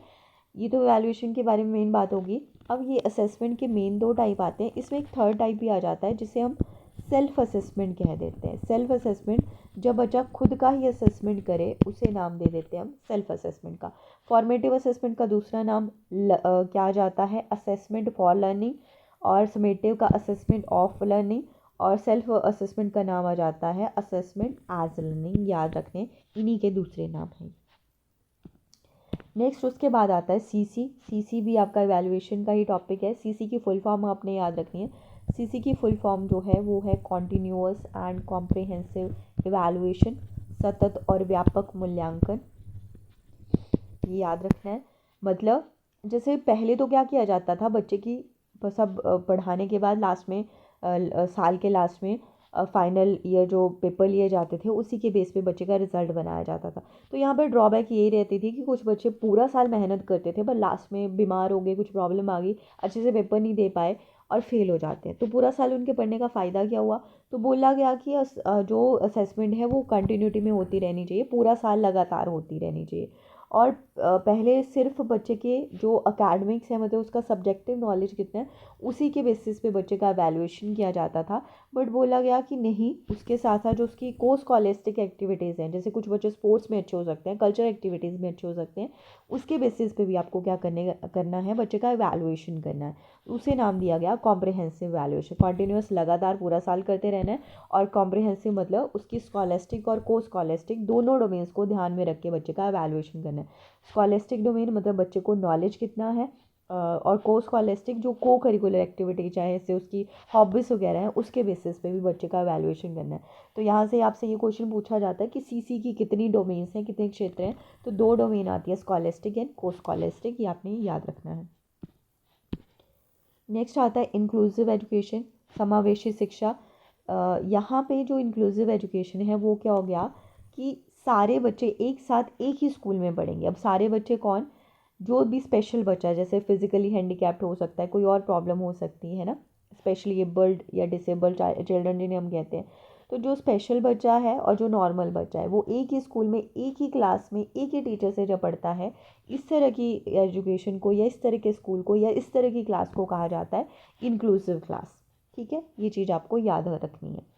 [SPEAKER 1] ये तो इवैल्यूएशन के बारे में मेन बात होगी। अब ये असेसमेंट के मेन दो टाइप आते हैं, इसमें एक थर्ड टाइप भी आ जाता है जिसे हम सेल्फ असेसमेंट कह देते हैं। सेल्फ असेसमेंट जब बच्चा खुद का ही असेसमेंट करे उसे नाम दे देते हैं हम सेल्फ असेसमेंट का। फॉर्मेटिव असेसमेंट का दूसरा नाम क्या आ जाता है, असेसमेंट फॉर लर्निंग, और समेटिव का असेसमेंट ऑफ लर्निंग, और सेल्फ असेसमेंट का नाम आ जाता है असेसमेंट एज लर्निंग। याद रखने, इन्हीं के दूसरे नाम हैं। नेक्स्ट उसके बाद आता है सीसी। सीसी भी आपका इवैल्यूएशन का ही टॉपिक है। सीसी की फुल फॉर्म आपने याद रखनी है। सीसी की फुल फॉर्म जो है वो है कॉन्टीन्यूअस एंड कॉम्प्रिहेंसिव इवैल्यूएशन, सतत और व्यापक मूल्यांकन, ये याद रखना है। मतलब जैसे पहले तो क्या किया जाता था, बच्चे की सब पढ़ाने के बाद लास्ट में साल के लास्ट में फाइनल ईयर जो पेपर लिए जाते थे उसी के बेस पे बच्चे का रिजल्ट बनाया जाता था। तो यहाँ पर ड्रॉबैक यही रहती थी कि कुछ बच्चे पूरा साल मेहनत करते थे पर लास्ट में बीमार हो गए, कुछ प्रॉब्लम आ गई, अच्छे से पेपर नहीं दे पाए और फेल हो जाते हैं। तो पूरा साल उनके पढ़ने का फ़ायदा क्या हुआ। तो बोला गया कि जो असेसमेंट है वो कंटिन्यूटी में होती रहनी चाहिए, पूरा साल लगातार होती रहनी चाहिए। और पहले सिर्फ बच्चे के जो अकेडमिक्स है मतलब उसका सब्जेक्टिव नॉलेज कितना है उसी के बेसिस पे बच्चे का एवेल्यूएशन किया जाता था। बट बोला गया कि नहीं, उसके साथ साथ जो उसकी को स्कॉलेस्टिक एक्टिविटीज़ हैं, जैसे कुछ बच्चे स्पोर्ट्स में अच्छे हो सकते हैं, कल्चरल एक्टिविटीज़ में अच्छे हो सकते हैं, उसके बेसिस पे भी आपको क्या करना है, बच्चे का एवेल्यूएशन करना है। उसे नाम दिया गया कॉम्प्रिहेंसिव एवेल्यूएशन। कॉन्टिन्यूस लगातार पूरा साल करते रहना है। और कॉम्प्रिहेंसिव मतलब उसकी स्कॉलेस्टिक और को स्कॉलेस्टिक दोनों डोमेन्स को ध्यान में रख के बच्चे का एवेल्यूएशन करना है। स्कॉलेस्टिक डोमेन मतलब बच्चे को नॉलेज कितना है, और को स्कॉलेस्टिक जो को करिकुलर एक्टिविटी चाहे इससे उसकी हॉबीज़ वगैरह हैं उसके बेसिस पे भी बच्चे का एवेल्यूएशन करना है। तो यहाँ से आपसे ये क्वेश्चन पूछा जाता है कि सीसी की कितनी डोमेन्स हैं, कितने क्षेत्र हैं, तो 2 डोमेन आती है, स्कॉलेस्टिक एंड को स्कॉलेस्टिक, ये आपने याद रखना है। नेक्स्ट आता है इंक्लूसिव एजुकेशन, समावेशी शिक्षा। यहाँ पे जो इंक्लूसिव एजुकेशन है वो क्या हो गया कि सारे बच्चे एक साथ एक ही स्कूल में पढ़ेंगे। अब सारे बच्चे कौन, जो भी स्पेशल बच्चा है, जैसे फिजिकली हैंडीकैप्ड हो सकता है, कोई और प्रॉब्लम हो सकती है ना, स्पेशली एबल्ड या डिसेबल्ड चिल्ड्रन जिन्हें हम कहते हैं। तो जो स्पेशल बच्चा है और जो नॉर्मल बच्चा है वो एक ही स्कूल में एक ही क्लास में एक ही टीचर से जब पढ़ता है, इस तरह की एजुकेशन को या इस तरह के स्कूल को या इस तरह की क्लास को कहा जाता है इंक्लूसिव क्लास। ठीक है, ये चीज़ आपको याद रखनी है।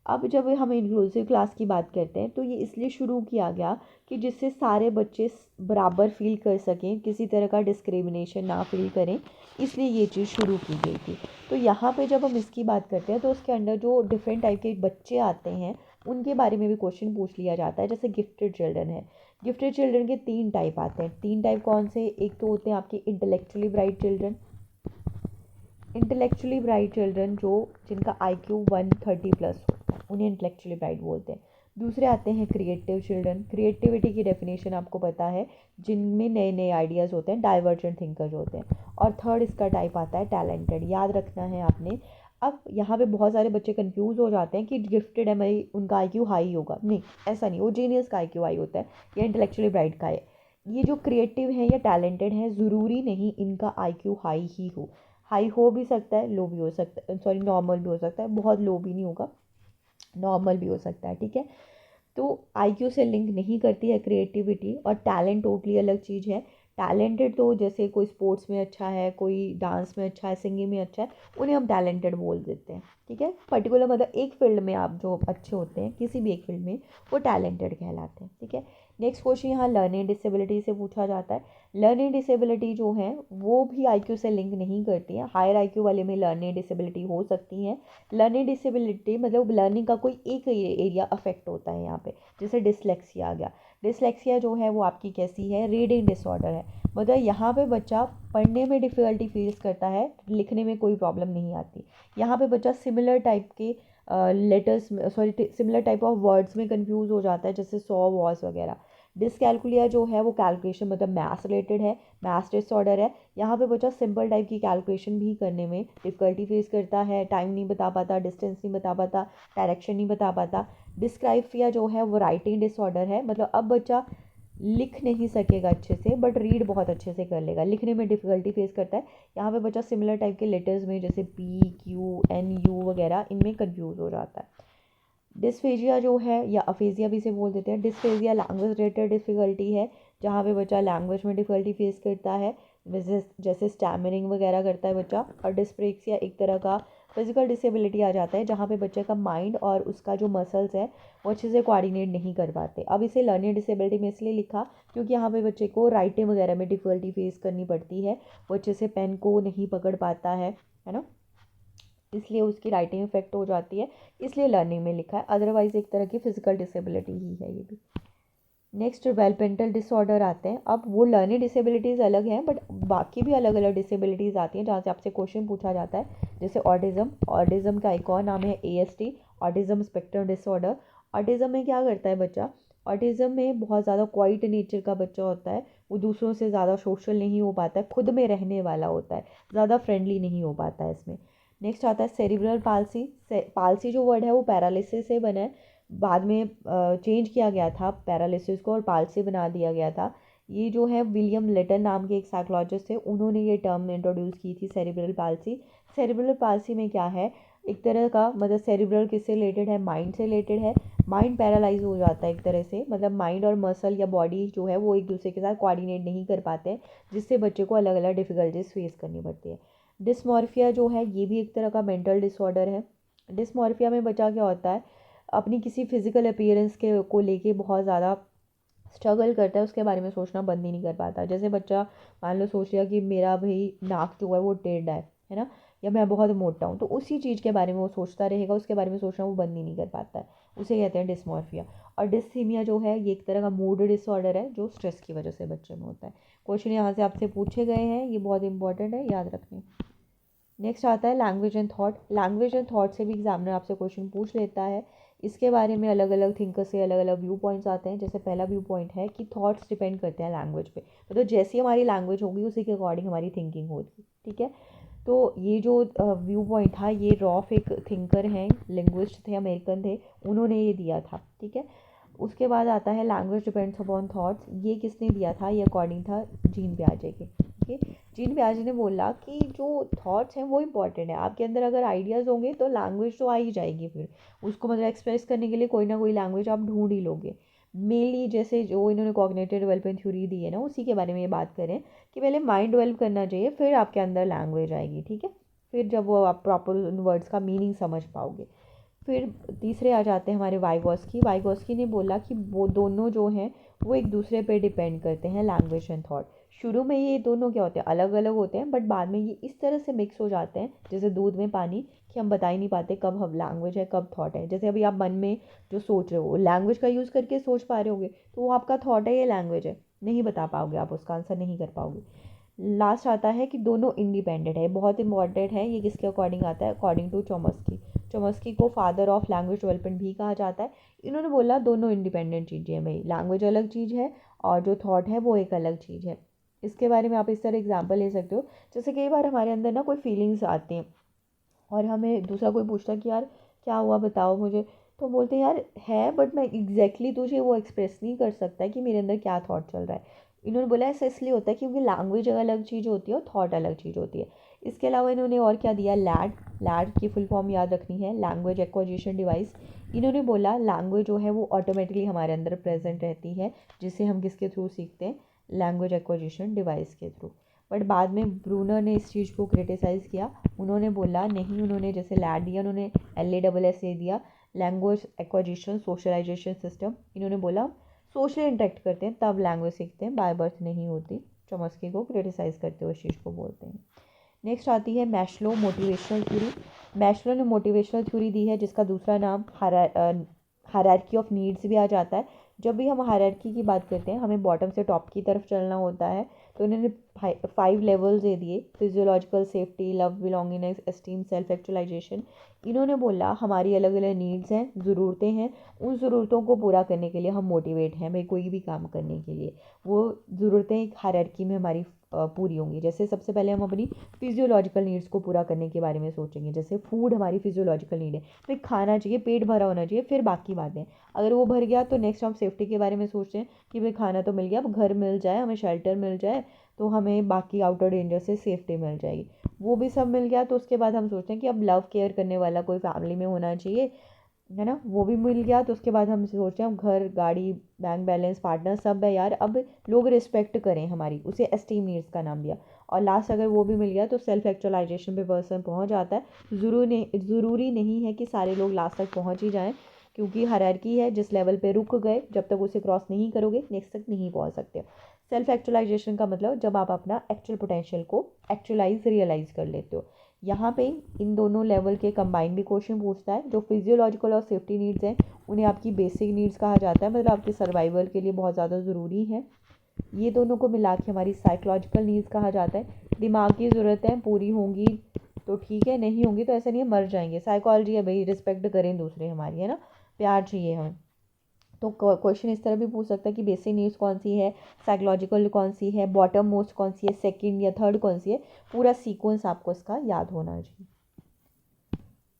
[SPEAKER 1] अब जब हम इंक्लूसिव क्लास की बात करते हैं तो ये इसलिए शुरू किया गया कि जिससे सारे बच्चे बराबर फील कर सकें, किसी तरह का डिस्क्रिमिनेशन ना फील करें, इसलिए ये चीज़ शुरू की गई थी। तो यहाँ पे जब हम इसकी बात करते हैं तो उसके अंदर जो डिफरेंट टाइप के बच्चे आते हैं उनके बारे में भी क्वेश्चन पूछ लिया जाता है। जैसे गिफ्टेड चिल्ड्रन है, गिफ्टेड चिल्ड्रन के 3 टाइप आते हैं। 3 टाइप कौन से, एक तो होते हैं आपके intellectually bright children, intellectually bright children जो जिनका IQ 130 प्लस होता है उन्हें इंटेलेक्चुअली ब्राइट बोलते हैं। दूसरे आते हैं क्रिएटिव चिल्ड्रन, क्रिएटिविटी की डेफिनेशन आपको पता है, जिनमें नए नए आइडियाज़ होते हैं, डाइवर्जेंट थिंकर्स होते हैं। और थर्ड इसका टाइप आता है टैलेंटेड, याद रखना है आपने। अब यहाँ पे बहुत सारे बच्चे कंफ्यूज हो जाते हैं कि गिफ्टेड है भाई उनका IQ हाई होगा, नहीं ऐसा नहीं, वो जीनियस का IQ हाई होता है या इंटेलेक्चुअली ब्राइट का है। ये जो क्रिएटिव है या टैलेंटेड है ज़रूरी नहीं इनका IQ हाई ही हो, हाई हो भी सकता है, लो भी हो सकता है, सॉरी नॉर्मल भी हो सकता है, बहुत लो भी नहीं होगा, नॉर्मल भी हो सकता है। ठीक है, तो IQ से लिंक नहीं करती है क्रिएटिविटी, और टैलेंट टोटली अलग चीज़ है। टैलेंटेड तो जैसे कोई स्पोर्ट्स में अच्छा है, कोई डांस में अच्छा है, सिंगिंग में अच्छा है, उन्हें हम टैलेंटेड बोल देते हैं। ठीक है, पर्टिकुलर मतलब एक फील्ड में आप जो अच्छे होते हैं किसी भी एक फील्ड में, वो टैलेंटेड कहलाते हैं। ठीक है, नेक्स्ट क्वेश्चन यहाँ लर्निंग डिसेबिलिटी से पूछा जाता है। लर्निंग डिसेबिलिटी जो है वो भी IQ से लिंक नहीं करती है, हायर IQ वाले में लर्निंग डिसेबिलिटी हो सकती है। लर्निंग डिसेबिलिटी मतलब लर्निंग का कोई एक एरिया अफेक्ट होता है यहाँ पे, जैसे डिसलेक्सिया आ गया। डिसलेक्सिया जो है वो आपकी कैसी है, रीडिंग डिसऑर्डर है, मतलब यहाँ पे बच्चा पढ़ने में डिफ़िकल्टी फेस करता है, लिखने में कोई प्रॉब्लम नहीं आती। यहाँ पे बच्चा सिमिलर टाइप के लेटर्स में, sorry similar type of words में कंफ्यूज हो जाता है, जैसे सॉ वॉस वगैरह। डिसकैलकुलिया जो है वो कैलकुलेशन मतलब मैथ्स रिलेटेड है, मैथ्स डिसऑर्डर है। यहाँ पे बच्चा सिंपल टाइप की कैलकुलेशन भी करने में डिफ़िकल्टी फेस करता है, टाइम नहीं बता पाता, डिस्टेंस नहीं बता पाता, डायरेक्शन नहीं बता पाता। डिस्क्राइफिया जो है वो राइटिंग डिसऑर्डर है, मतलब अब बच्चा लिख नहीं सकेगा अच्छे से बट रीड बहुत अच्छे से कर लेगा, लिखने में डिफ़िकल्टी फेस करता है। यहाँ पे बच्चा सिमिलर टाइप के लेटर्स में जैसे PQ NU वगैरह इनमें कंफ्यूज हो जाता है। डिस्फेजिया जो है या अफेजिया भी से बोल देते हैं, डिस्फेजिया लैंग्वेज रिलेटेड डिफ़िकल्टी है, जहाँ पे बच्चा लैंग्वेज में डिफ़िकल्टी फेस करता है, जैसे स्टैमरिंग वगैरह करता है बच्चा। और डिस्प्रेक्सिया एक तरह का फिजिकल डिसेबिलिटी आ जाता है, जहाँ पे बच्चे का माइंड और उसका जो मसल्स है वो अच्छे से कोऑर्डिनेट नहीं कर पाते। अब इसे लर्निंग डिसेबिलिटी में इसलिए लिखा क्योंकि यहाँ पे बच्चे को राइटिंग वगैरह में डिफ़िकल्टी फेस करनी पड़ती है, वो अच्छे से पेन को नहीं पकड़ पाता है ना, इसलिए उसकी राइटिंग इफेक्ट हो जाती है, इसलिए लर्निंग में लिखा है। अदरवाइज एक तरह की फिजिकल डिसेबिलिटी ही है ये भी। नेक्स्ट डेवलपमेंटल डिसऑर्डर आते हैं। अब वो लर्निंग डिसेबिलिटीज़ अलग हैं बट बाकी भी अलग अलग डिसेबिलिटीज़ आती हैं जहाँ से आपसे क्वेश्चन पूछा जाता है, जैसे ऑटिज़म। ऑटिज़म का एक और नाम है ASD, autism spectrum disorder. Autism में क्या करता है बच्चा, ऑटिज़म में बहुत ज़्यादा क्वाइट नेचर का बच्चा होता है, वो दूसरों से ज़्यादा सोशल नहीं हो पाता है, खुद में रहने वाला होता है, ज़्यादा फ्रेंडली नहीं हो पाता है इसमें। नेक्स्ट आता है सेरिब्रल पाल्सी। पाल्सी जो वर्ड है वो पैरालिसिस से बना है, बाद में चेंज किया गया था पैरालिसिस को और पाल्सी बना दिया गया था। ये जो है विलियम लिटन नाम के एक साइकोलॉजिस्ट थे, उन्होंने ये टर्म इंट्रोड्यूस की थी सेरिब्रल पाल्सी। सेरिब्रल पाल्सी में क्या है, एक तरह का, मतलब सेरिब्रल किससे रिलेटेड है, माइंड से रिलेटेड है। माइंड पैरालाइज हो जाता है एक तरह से, मतलब माइंड और मसल या बॉडी जो है वो एक दूसरे के साथ कोऑर्डिनेट नहीं कर पाते हैं, जिससे बच्चे को अलग अलग डिफ़िकल्टीज फेस करनी पड़ती है। डिस्मॉर्फिया जो है ये भी एक तरह का मेंटल डिसऑर्डर है। डिस्मॉर्फिया में बच्चा क्या होता है, अपनी किसी फिजिकल अपीयरेंस के को लेके बहुत ज़्यादा स्ट्रगल करता है, उसके बारे में सोचना बंद ही नहीं कर पाता। जैसे बच्चा मान लो सोच लिया कि मेरा भाई नाक जो है वो टेढ़ा है ना, या मैं बहुत मोटा हूँ, तो उसी चीज़ के बारे में वो सोचता रहेगा, उसके बारे में सोचना वो बंद ही नहीं कर पाता है। उसे कहते हैं डिस्मॉर्फिया। और डिस्थीमिया जो है ये एक तरह का मूड डिसऑर्डर है, जो स्ट्रेस की वजह से बच्चे में होता है। क्वेश्चन यहाँ से आपसे पूछे गए हैं, ये बहुत इंपॉर्टेंट है, याद रखने। नेक्स्ट आता है language and thought. Language and thought से भी एग्जामिनर आपसे क्वेश्चन पूछ लेता है। इसके बारे में अलग अलग थिंकर से अलग अलग व्यू पॉइंट्स आते हैं। जैसे पहला व्यू पॉइंट है कि थॉट्स डिपेंड करते हैं लैंग्वेज पे, मतलब जैसी हमारी लैंग्वेज होगी उसी के अकॉर्डिंग हमारी थिंकिंग होगी, ठीक है। तो ये जो व्यू पॉइंट था ये रॉफ एक थिंकर हैं, लिंग्विस्ट थे, अमेरिकन थे, उन्होंने ये दिया था, ठीक है। उसके बाद आता है लैंग्वेज डिपेंड्स अपॉन थॉट्स। ये किसने दिया था, ये अकॉर्डिंग था जीन पियाजे के, ठीक है। जीन पियाजे ने बोला कि जो थॉट्स हैं वो इंपॉर्टेंट है, आपके अंदर अगर आइडियाज़ होंगे तो लैंग्वेज तो आ ही जाएगी, फिर उसको मतलब एक्सप्रेस करने के लिए कोई ना कोई लैंग्वेज आप ढूंढ ही लोगे। मेनली जैसे जो इन्होंने कॉग्निटिव डेवलपमेंट थ्योरी दी है ना, उसी के बारे में ये बात करें कि पहले माइंड डेवलप करना चाहिए, फिर आपके अंदर लैंग्वेज आएगी, ठीक है। फिर जब वो आप प्रॉपर उन वर्ड्स का मीनिंग समझ पाओगे। फिर तीसरे आ जाते हैं हमारे वाइगॉस्की। वाइगॉस्की ने बोला कि वो दोनों जो हैं वो एक दूसरे पे डिपेंड करते हैं, लैंग्वेज एंड थॉट। शुरू में ये दोनों क्या होते हैं, अलग अलग होते हैं, बट बाद में ये इस तरह से मिक्स हो जाते हैं जैसे दूध में पानी, कि हम बता ही नहीं पाते कब हम लैंग्वेज है कब थॉट है। जैसे अभी आप मन में जो सोच रहे हो लैंग्वेज का यूज़ करके सोच पा रहे होगे, तो वो आपका थॉट है, ये लैंग्वेज है, नहीं बता पाओगे, आप उसका आंसर नहीं कर पाओगे। लास्ट आता है कि दोनों इंडिपेंडेंट है, बहुत इंपॉर्टेंट है। ये किसके अकॉर्डिंग आता है, अकॉर्डिंग टू चॉम्स्की। चॉम्स्की को फादर ऑफ लैंग्वेज डेवलपमेंट भी कहा जाता है। इन्होंने बोला दोनों इंडिपेंडेंट चीज़ें हैं भाई, लैंग्वेज अलग चीज़ है और जो थॉट है वो एक अलग चीज़ है। इसके बारे में आप इस तरह एग्जांपल ले सकते हो, जैसे कई बार हमारे अंदर ना कोई फीलिंग्स आती हैं और हमें दूसरा कोई पूछता है कि यार क्या हुआ बताओ मुझे, तो बोलते हैं यार है, बट मैं एग्जैक्टली तुझे वो एक्सप्रेस नहीं कर सकता कि मेरे अंदर क्या थॉट चल रहा है। इन्होंने बोला ऐसा इसलिए होता है क्योंकि लैंग्वेज अलग चीज़ होती है और थॉट अलग चीज़ होती है। इसके अलावा इन्होंने और क्या दिया, लैड। लैड की फुल फॉर्म याद रखनी है, लैंग्वेज एक्विजिशन डिवाइस। इन्होंने बोला लैंग्वेज जो है वो ऑटोमेटिकली हमारे अंदर प्रेजेंट रहती है, जिसे हम किसके थ्रू सीखते हैं, लैंग्वेज एक्विजिशन डिवाइस के थ्रू। बट बाद में ब्रूनर ने इस चीज़ को क्रिटिसाइज़ किया। उन्होंने बोला नहीं, उन्होंने जैसे लैड दिया, उन्होंने LASS दिया, लैंग्वेज एक्विजिशन सोशलाइजेशन सिस्टम। इन्होंने बोला सोशल इंटरेक्ट करते हैं तब लैंग्वेज सीखते हैं, बाय बर्थ नहीं होती। चॉम्स्की को क्रिटिसाइज़ करते हुए इस चीज़ को बोलते हैं। नेक्स्ट आती है मैस्लो मोटिवेशनल थ्योरी। मैस्लो ने मोटिवेशनल थ्योरी दी है, जिसका दूसरा नाम हायरार्की ऑफ नीड्स भी आ जाता है। जब भी हम हायरार्की की बात करते हैं हमें बॉटम से टॉप की तरफ चलना होता है, तो उन्होंने 5 लेवल्स दे दिए, physiological, safety, love, belongingness, esteem, self actualization. इन्होंने बोला हमारी अलग अलग नीड्स हैं, ज़रूरतें हैं, उन ज़रूरतों को पूरा करने के लिए हम मोटिवेट हैं भाई, कोई भी काम करने के लिए वो ज़रूरतें एक हायरार्की में हमारी पूरी होंगी। जैसे सबसे पहले हम अपनी फिजियोलॉजिकल नीड्स को पूरा करने के बारे में सोचेंगे, जैसे फूड हमारी फिजियोलॉजिकल नीड है, तो खाना चाहिए, पेट भरा होना चाहिए, फिर बाकी बातें। अगर वो भर गया तो नेक्स्ट हम सेफ्टी के बारे में सोचते हैं कि भाई खाना तो मिल गया, अब घर मिल जाए, हमें शेल्टर मिल जाए, तो हमें बाकी आउटर डेंजर से सेफ्टी मिल जाएगी। वो भी सब मिल गया तो उसके बाद हम सोचते हैं कि अब लव केयर करने वाला कोई फैमिली में होना चाहिए, है ना, वो भी मिल गया। तो उसके बाद हम सोचते हैं अब घर, गाड़ी, बैंक बैलेंस, पार्टनर सब है यार, अब लोग रिस्पेक्ट करें हमारी, उसे एस्टीम नीड्स का नाम दिया। और लास्ट अगर वो भी मिल गया तो सेल्फ एक्चुअलाइजेशन पे पर्सन पहुंच जाता है। ज़रूरी नहीं है कि सारे लोग लास्ट तक पहुंच ही जाएं, क्योंकि हायरार्की है, जिस लेवल पे रुक गए जब तक उसे क्रॉस नहीं करोगे नेक्स्ट तक नहीं पहुंच सकते। सेल्फ एक्चुअलाइजेशन का मतलब जब आप अपना एक्चुअल पोटेंशियल को रियलाइज़ कर लेते हो। यहाँ पे इन दोनों लेवल के कंबाइन भी क्वेश्चन पूछता है। जो फिजियोलॉजिकल और सेफ्टी नीड्स हैं उन्हें आपकी बेसिक नीड्स कहा जाता है, मतलब आपके सर्वाइवल के लिए बहुत ज़्यादा ज़रूरी है। ये दोनों को मिला के हमारी साइकोलॉजिकल नीड्स कहा जाता है। दिमाग की ज़रूरतें पूरी होंगी तो ठीक है, नहीं होंगी तो ऐसा नहीं है मर जाएंगे। साइकोलॉजी है भाई, रिस्पेक्ट करें दूसरे हमारी, है ना, प्यार चाहिए हमें। तो क्वेश्चन इस तरह भी पूछ सकता है कि बेसिक नीड्स कौन सी है, साइकोलॉजिकल कौन सी है, बॉटम मोस्ट कौन सी है, सेकंड या थर्ड कौन सी है, पूरा सीक्वेंस आपको इसका याद होना चाहिए।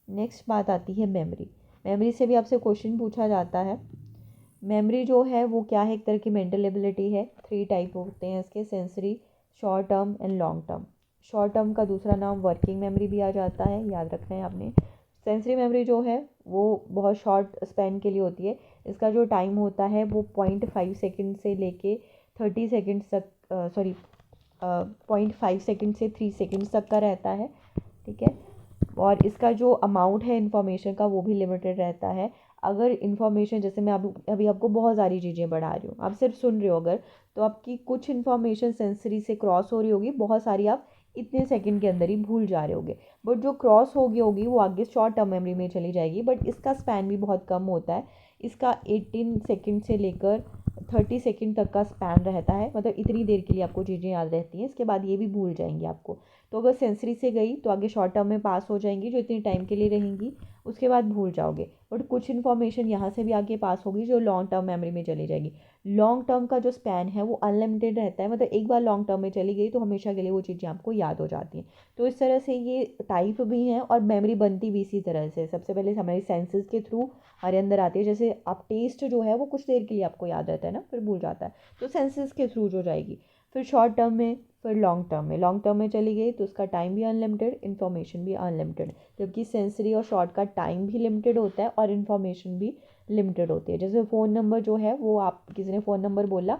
[SPEAKER 1] नेक्स्ट बात आती है मेमोरी। मेमोरी से भी आपसे क्वेश्चन पूछा जाता है। मेमोरी जो है वो क्या है, एक तरह की मेंटल एबिलिटी है। 3 टाइप होते हैं इसके, sensory, short term and long term. Short term का दूसरा नाम वर्किंग मेमोरी भी आ जाता है, याद रखना है आपने। सेंसरी मेमोरी जो है वो बहुत शॉर्ट स्पैन के लिए होती है। इसका जो टाइम होता है वो 0.5 सेकंड से लेके 30 सेकंड्स तक 0.5 सेकंड से 3 सेकंड्स तक का रहता है, ठीक है। और इसका जो अमाउंट है इन्फॉर्मेशन का वो भी लिमिटेड रहता है। अगर इन्फॉर्मेशन, जैसे मैं अभी आपको बहुत सारी चीज़ें बढ़ा रही हूँ, आप सिर्फ सुन रहे हो अगर, तो आपकी कुछ इन्फॉर्मेशन सेंसरी से क्रॉस हो रही होगी, बहुत सारी आप इतने सेकंड के अंदर ही भूल जा रहे होगे। बट जो क्रॉस हो गई होगी वो आगे शॉर्ट टर्म मेमोरी में चली जाएगी। बट इसका स्पैन भी बहुत कम होता है। इसका 18 सेकंड से लेकर 30 सेकंड तक का स्पैन रहता है, मतलब इतनी देर के लिए आपको चीज़ें याद रहती हैं, इसके बाद ये भी भूल जाएंगी आपको। तो अगर सेंसरी से गई तो आगे शॉर्ट टर्म में पास हो जाएंगी, जो इतनी टाइम के लिए रहेंगी, उसके बाद भूल जाओगे। बट कुछ इन्फॉर्मेशन यहाँ से भी आगे पास होगी जो लॉन्ग टर्म मेमोरी में चली जाएगी। लॉन्ग टर्म का जो स्पैन है वो अनलिमिटेड रहता है, मतलब एक बार लॉन्ग टर्म में चली गई तो हमेशा के लिए वो चीज़ें आपको याद हो जाती हैं। तो इस तरह से ये टाइप भी हैं और मेमोरी बनती भी इसी तरह से। सबसे पहले हमारे सेंसेस के थ्रू हमारे अंदर आती है। जैसे आप टेस्ट जो है वो कुछ देर के लिए आपको याद रहता है ना, फिर भूल जाता है, तो सेंसेस के थ्रू जो जाएगी। फिर शॉर्ट टर्म में, फिर लॉन्ग टर्म में चली गई तो उसका टाइम भी अनलिमिटेड, इन्फॉर्मेशन भी अनलिमिटेड। जबकि सेंसरी और शॉर्ट का टाइम भी लिमिटेड होता है और इन्फॉर्मेशन भी लिमिटेड होती है। जैसे फ़ोन नंबर जो है वो, आप किसी ने फ़ोन नंबर बोला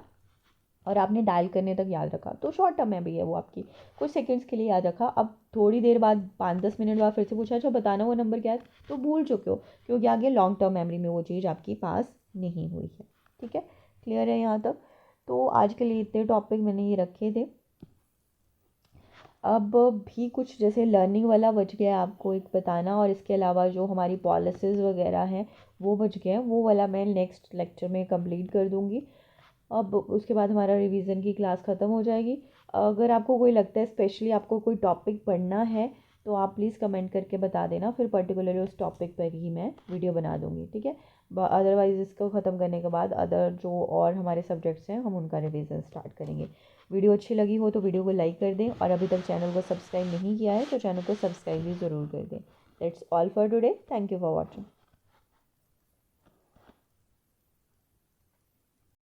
[SPEAKER 1] और आपने डायल करने तक याद रखा, तो शॉर्ट टर्म मेमोरी है वो आपकी, कुछ सेकंड्स के लिए याद रखा। अब थोड़ी देर बाद 5-10 मिनट बाद फिर से पूछा, अच्छा बताना वो नंबर क्या है, तो भूल चुके हो, क्योंकि आगे लॉन्ग टर्म मेमोरी में वो चीज़ आपकी पास नहीं हुई है। ठीक है, क्लियर है यहाँ तक। तो आज के लिए इतने टॉपिक मैंने ये रखे थे। अब भी कुछ जैसे लर्निंग वाला बच गया आपको एक बताना, और इसके अलावा जो हमारी पॉलिसीज़ वगैरह हैं वो बच गए हैं, वो वाला मैं नेक्स्ट लेक्चर में कंप्लीट कर दूँगी। अब उसके बाद हमारा रिवीजन की क्लास ख़त्म हो जाएगी। अगर आपको कोई लगता है स्पेशली आपको कोई टॉपिक पढ़ना है तो आप प्लीज़ कमेंट करके बता देना, फिर पर्टिकुलरली उस टॉपिक पर ही मैं वीडियो बना दूँगी, ठीक है। अदरवाइज़ इसको ख़त्म करने के बाद अदर जो और हमारे सब्जेक्ट्स हैं हम उनका रिवीजन स्टार्ट करेंगे। वीडियो अच्छी लगी हो तो वीडियो को लाइक कर दें, और अभी तक चैनल को सब्सक्राइब नहीं किया है तो चैनल को सब्सक्राइब भी ज़रूर कर दें। That's all for today, thank you for watching.